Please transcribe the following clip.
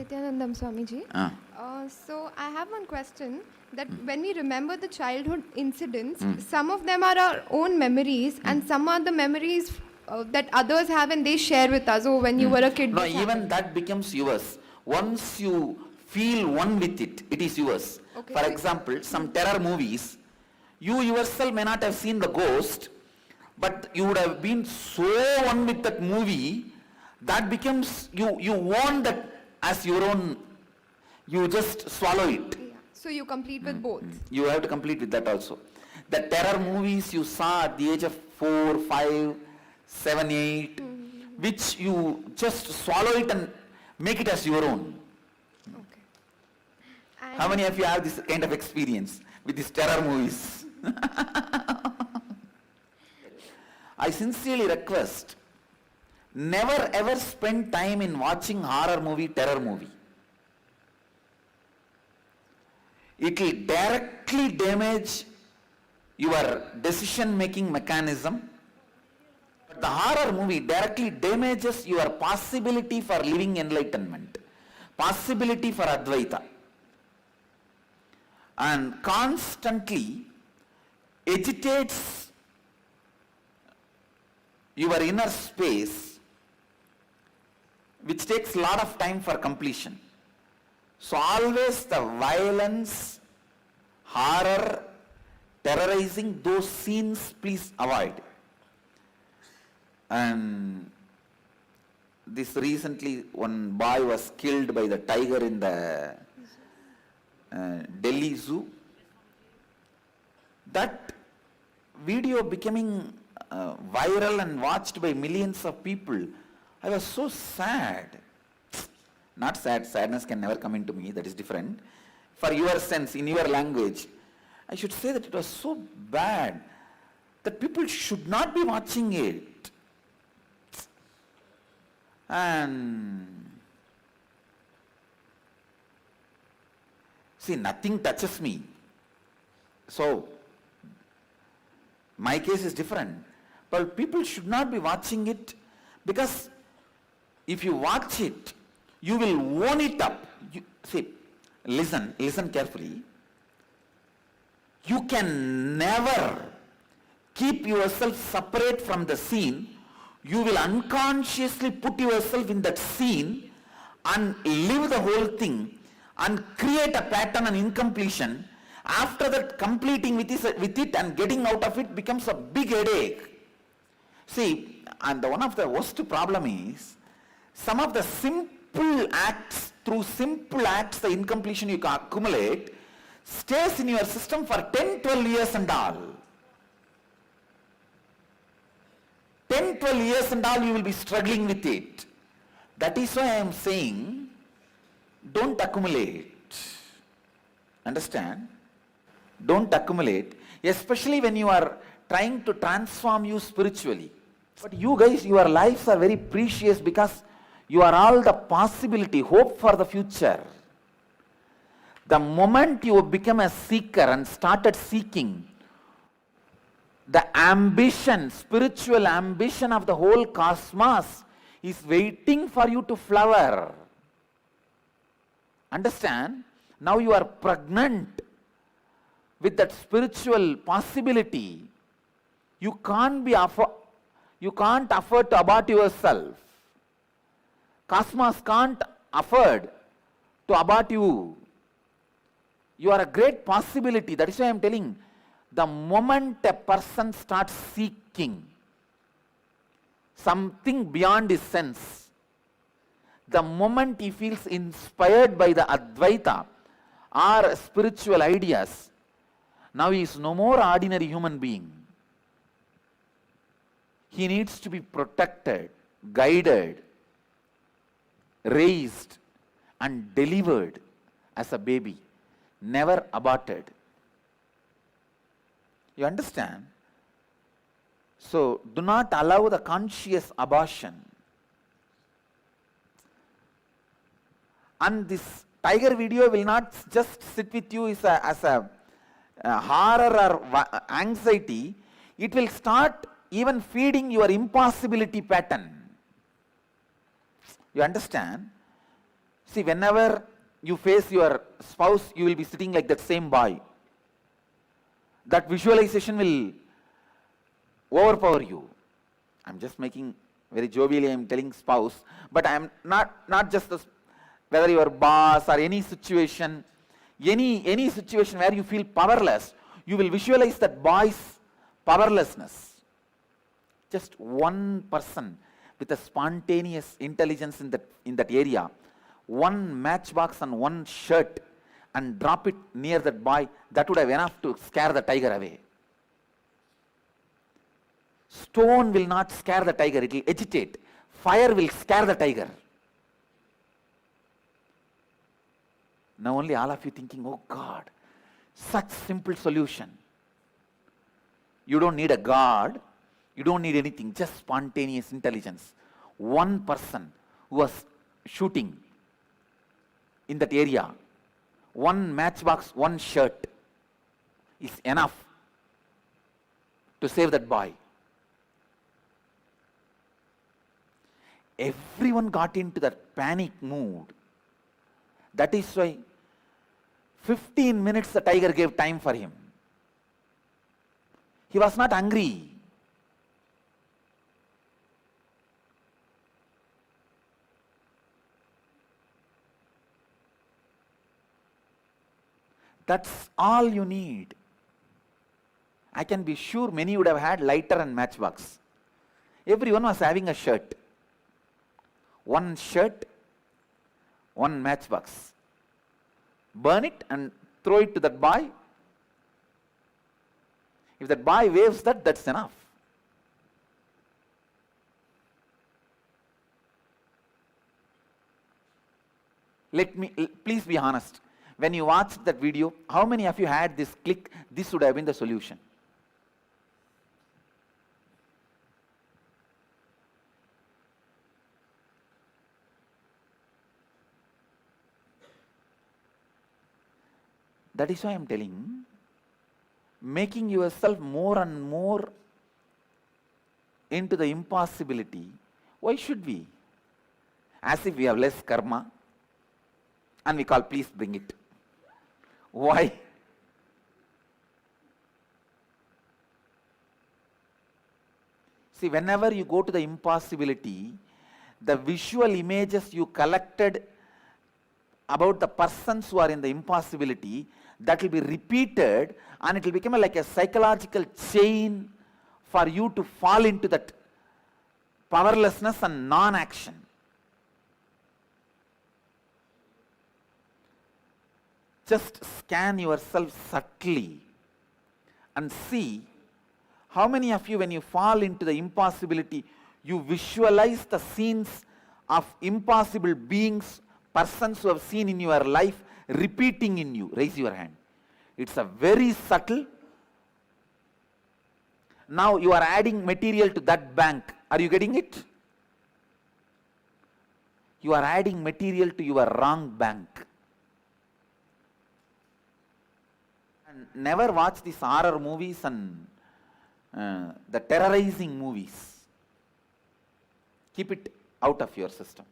Nityanandam Swamiji. So I have one question that when we remember the childhood incidents, some of them are our own memories and some are the memories that others have and they share with us. Oh, when you were a kid. No, even that becomes yours. Once you feel one with it, it is yours. Okay. For example, some terror movies, you yourself may not have seen the ghost, but you would have been so one with that movie, that becomes, you want that as your own, you just swallow it. Yeah. So you complete with both. You have to complete with that also. The terror movies you saw at the age of 4, 5, 7, 8, which you just swallow it and make it as your own. Okay. And How many of you have this kind of experience with these terror movies? I sincerely request, never ever spend time in watching horror movie, terror movie. It will directly damage your decision making mechanism. But the horror movie directly damages your possibility for living enlightenment, possibility for Advaita, and constantly agitates your inner space, which takes a lot of time for completion. So always the violence, horror, terrorizing, those scenes please avoid. And this recently one boy was killed by the tiger in the Delhi Zoo. That video becoming viral and watched by millions of people. I was so sad. Not sad, sadness can never come into me, that is different. For your sense, in your language, I should say that it was so bad that people should not be watching it. And see, nothing touches me. So, my case is different. But people should not be watching it, because if you watch it, you will own it up. See, listen carefully. You can never keep yourself separate from the scene. You will unconsciously put yourself in that scene and live the whole thing and create a pattern and incompletion. After that, completing with it and getting out of it becomes a big headache. See, and one of the worst problem is, some of the simple acts, through simple acts, the incompletion you can accumulate, stays in your system for 10, 12 years and all. 10, 12 years and all you will be struggling with it. That is why I am saying, don't accumulate. Understand? Don't accumulate, especially when you are trying to transform you spiritually. But you guys, your lives are very precious because you are all the possibility, hope for the future. The moment you become a seeker and started seeking, the ambition, spiritual ambition of the whole cosmos is waiting for you to flower. Understand? Now you are pregnant with that spiritual possibility. You can't afford to abort yourself. Cosmos can't afford to abort you. You are a great possibility. That is why I am telling, the moment a person starts seeking something beyond his sense, the moment he feels inspired by the Advaita or spiritual ideas, now he is no more ordinary human being. He needs to be protected, guided, raised and delivered as a baby, never aborted. You understand? So, do not allow the conscious abortion. And this tiger video will not just sit with you as a horror or anxiety. It will start even feeding your impossibility pattern. You understand? See, whenever you face your spouse, you will be sitting like that same boy. That visualization will overpower you. I'm just making very jovially, I'm telling spouse, but I'm not just whether your boss or any situation where you feel powerless, you will visualize that boy's powerlessness. Just one person with a spontaneous intelligence in that area, one matchbox and one shirt, and drop it near that boy, that would have enough to scare the tiger away. Stone will not scare the tiger, it will agitate. Fire will scare the tiger. Now only all of you thinking, oh God, such simple solution. You don't need a God, you don't need anything, just spontaneous intelligence. One person who was shooting in that area, one matchbox, one shirt is enough to save that boy. Everyone got into that panic mood. That is why 15 minutes the tiger gave time for him. He was not hungry. That's all you need. I can be sure many would have had lighter and matchbox. Everyone was having a shirt. One shirt, one matchbox. Burn it and throw it to that boy. If that boy waves that, that's enough. Please be honest. When you watched that video, how many of you had this click, this would have been the solution? That is why I am telling, making yourself more and more into the impossibility. Why should we? As if we have less karma and we call, please bring it. Why? See, whenever you go to the impossibility, the visual images you collected about the persons who are in the impossibility, that will be repeated and it will become like a psychological chain for you to fall into that powerlessness and non-action. Just scan yourself subtly and see how many of you, when you fall into the impossibility, you visualize the scenes of impossible beings, persons who have seen in your life repeating in you. Raise your hand. It's a very subtle. Now you are adding material to that bank. Are you getting it? You are adding material to your wrong bank. And never watch these horror movies and the terrorizing movies. Keep it out of your system.